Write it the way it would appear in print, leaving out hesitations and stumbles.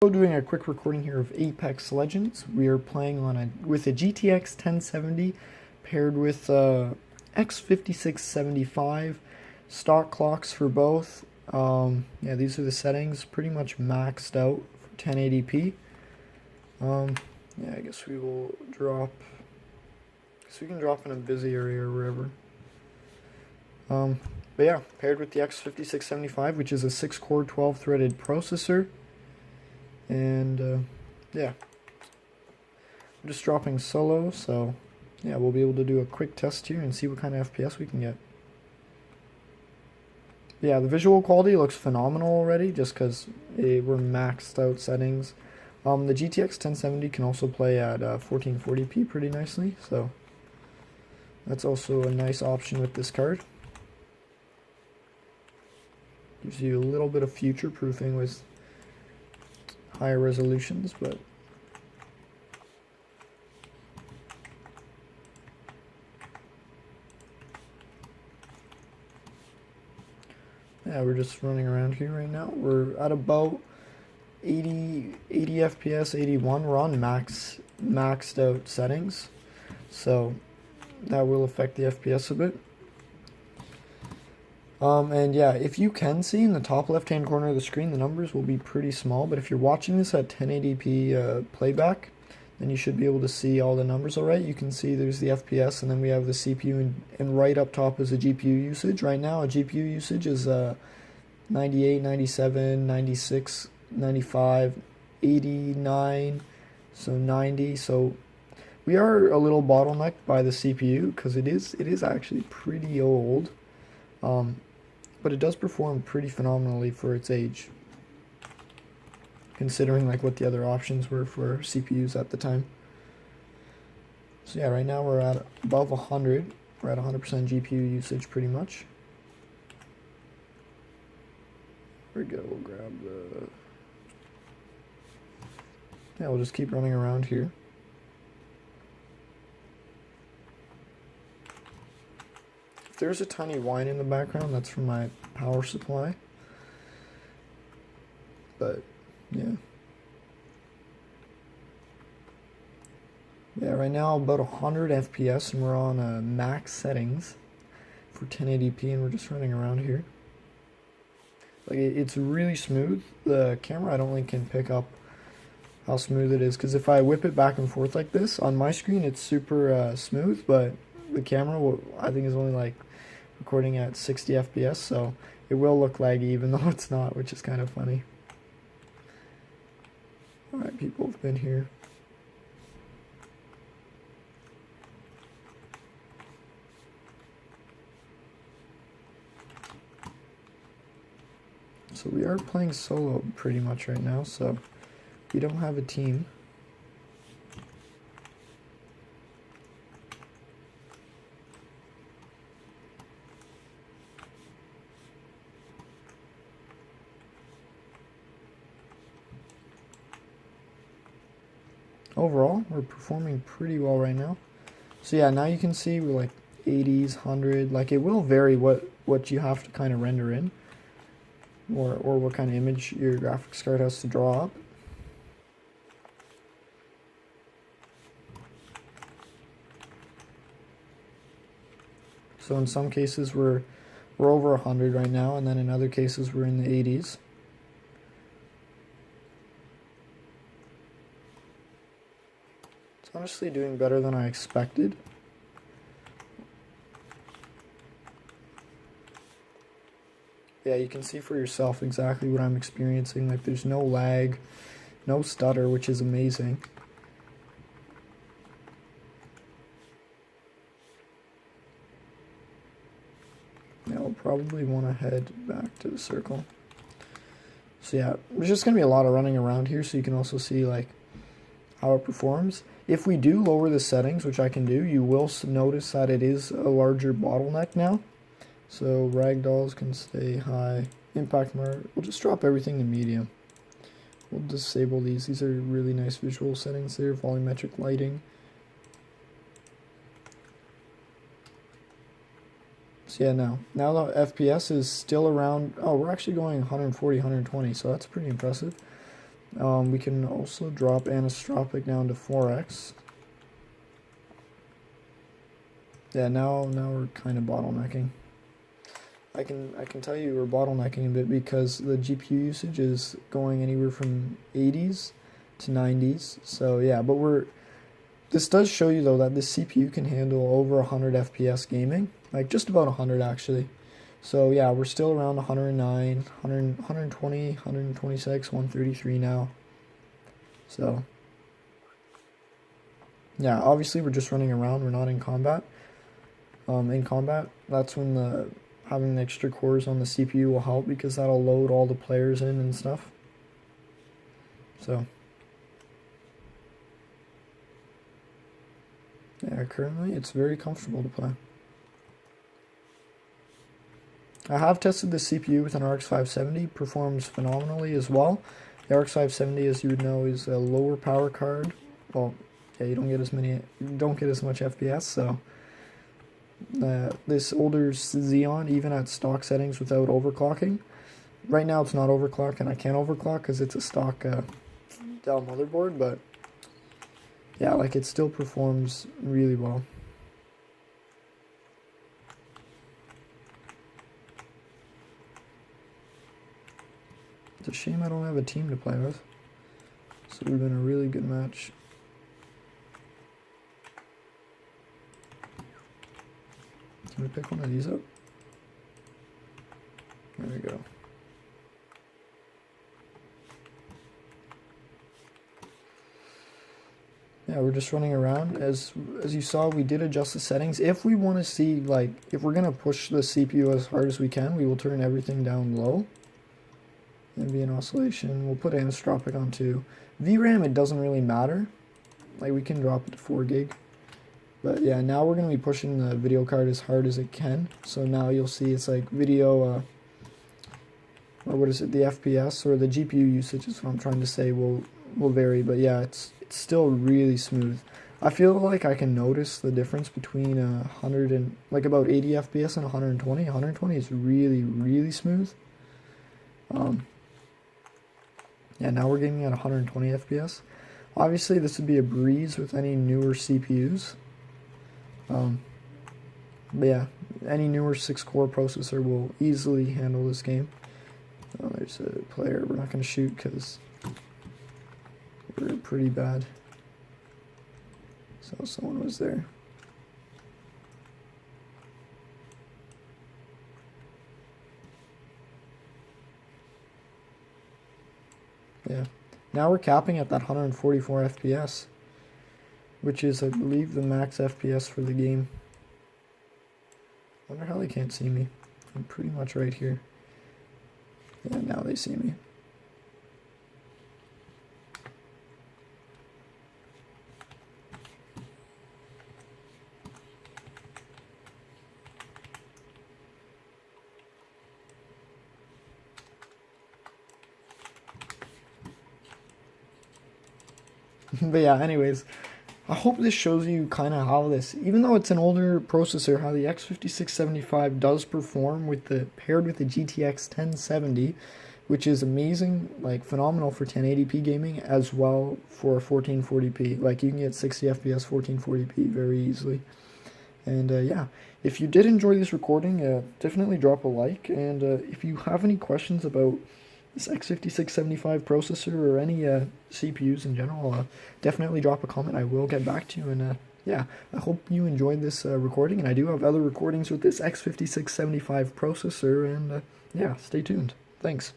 Doing a quick recording here of Apex Legends. We are playing on with a GTX 1070 paired with X5675 stock clocks for both. Yeah, these are the settings, pretty much maxed out for 1080p. Yeah, I guess we will drop. So we can drop in a busy area or wherever. But yeah, paired with the X5675, which is a 6-core 12-threaded processor. And yeah, I'm just dropping solo, so yeah, we'll be able to do a quick test here and see what kind of FPS we can get. Yeah, the visual quality looks phenomenal already, just because we're maxed out settings. The GTX 1070 can also play at 1440p pretty nicely, so that's also a nice option with this card. Gives you a little bit of future proofing with higher resolutions, but yeah, we're just running around here right now. We're at about 80 FPS, 81. We're on maxed out settings, so that will affect the FPS a bit. And yeah, if you can see in the top left hand corner of the screen, the numbers will be pretty small, but if you're watching this at 1080p playback, then you should be able to see all the numbers alright. You can see there's the FPS, and then we have the CPU, and right up top is the GPU usage. Right now, a GPU usage is 98, 97, 96, 95, 89, so 90. So we are a little bottlenecked by the CPU because it is actually pretty old. But it does perform pretty phenomenally for its age, considering like what the other options were for CPUs at the time. So yeah, right now we're at above 100. We're at 100% GPU usage pretty much. There we go, we'll grab the... Yeah, we'll just keep running around here. If there's a tiny whine in the background, that's from my power supply. But yeah. Yeah, right now about 100 FPS, and we're on max settings for 1080p, and we're just running around here. Like, it's really smooth. The camera I don't think can pick up how smooth it is, because if I whip it back and forth like this, on my screen it's super smooth, but the camera I think is only like recording at 60 FPS, so it will look laggy even though it's not, which is kind of funny. Alright, people have been here. So we are playing solo pretty much right now, so we don't have a team. Overall, we're performing pretty well right now. So yeah, now you can see we're like 80s, 100, like it will vary what you have to kind of render in, or what kind of image your graphics card has to draw up. So in some cases we're over 100 right now, and then in other cases we're in the 80s. It's honestly doing better than I expected. Yeah, you can see for yourself exactly what I'm experiencing. Like, there's no lag, no stutter, which is amazing. Yeah, I'll probably want to head back to the circle. So yeah, there's just going to be a lot of running around here, so you can also see like how it performs. If we do lower the settings, which I can do, you will notice that it is a larger bottleneck now. So ragdolls can stay high. Impact mark, we'll just drop everything to medium. We'll disable these. These are really nice visual settings there. Volumetric lighting. So yeah, now the FPS is still around, oh, we're actually going 140, 120, so that's pretty impressive. We can also drop anisotropic down to 4x. Yeah, now we're kind of bottlenecking. I can tell you we're bottlenecking a bit because the GPU usage is going anywhere from 80s to 90s. So yeah, but this does show you though that this CPU can handle over 100 FPS gaming, like just about 100 actually. So yeah, we're still around 109, 100, 120, 126, 133 now. So yeah, obviously we're just running around, we're not in combat. In combat, that's when having the extra cores on the CPU will help because that'll load all the players in and stuff. So yeah, currently it's very comfortable to play. I have tested the CPU with an RX 570, performs phenomenally as well. The RX 570, as you would know, is a lower power card. Well, yeah, you don't get as much FPS, so this older Xeon, even at stock settings without overclocking. Right now it's not overclocked, and I can't overclock because it's a stock Dell motherboard, but yeah, like it still performs really well. It's a shame I don't have a team to play with. This would have been a really good match. Can we pick one of these up? There we go. Yeah, we're just running around. As you saw, we did adjust the settings. If we want to see, like, if we're going to push the CPU as hard as we can, we will turn everything down low. Ambient oscillation. We'll put anisotropic on 2. VRAM, it doesn't really matter. Like, we can drop it to 4 gig. But yeah, now we're going to be pushing the video card as hard as it can. So now you'll see it's like video, or what is it, the FPS or the GPU usage is what I'm trying to say will vary. But yeah, it's still really smooth. I feel like I can notice the difference between 100 and like about 80 FPS and 120. 120 is really, really smooth. Yeah, now we're gaming at 120 FPS. Obviously, this would be a breeze with any newer CPUs. But yeah, any newer 6-core processor will easily handle this game. Oh, there's a player. We're not going to shoot because we're pretty bad. So someone was there. Yeah. Now we're capping at that 144 FPS, which is, I believe, the max FPS for the game. Wonder how they can't see me. I'm pretty much right here. Yeah, now they see me. But yeah, anyways, I hope this shows you kind of how this, even though it's an older processor, how the X5675 does perform paired with the GTX 1070, which is amazing, like phenomenal for 1080p gaming as well for 1440p. Like you can get 60 FPS 1440p very easily. And yeah, if you did enjoy this recording, definitely drop a like. And if you have any questions about this X5675 processor or any CPUs in general, definitely drop a comment. I will get back to you. And yeah, I hope you enjoyed this recording. And I do have other recordings with this X5675 processor. And yeah, stay tuned. Thanks.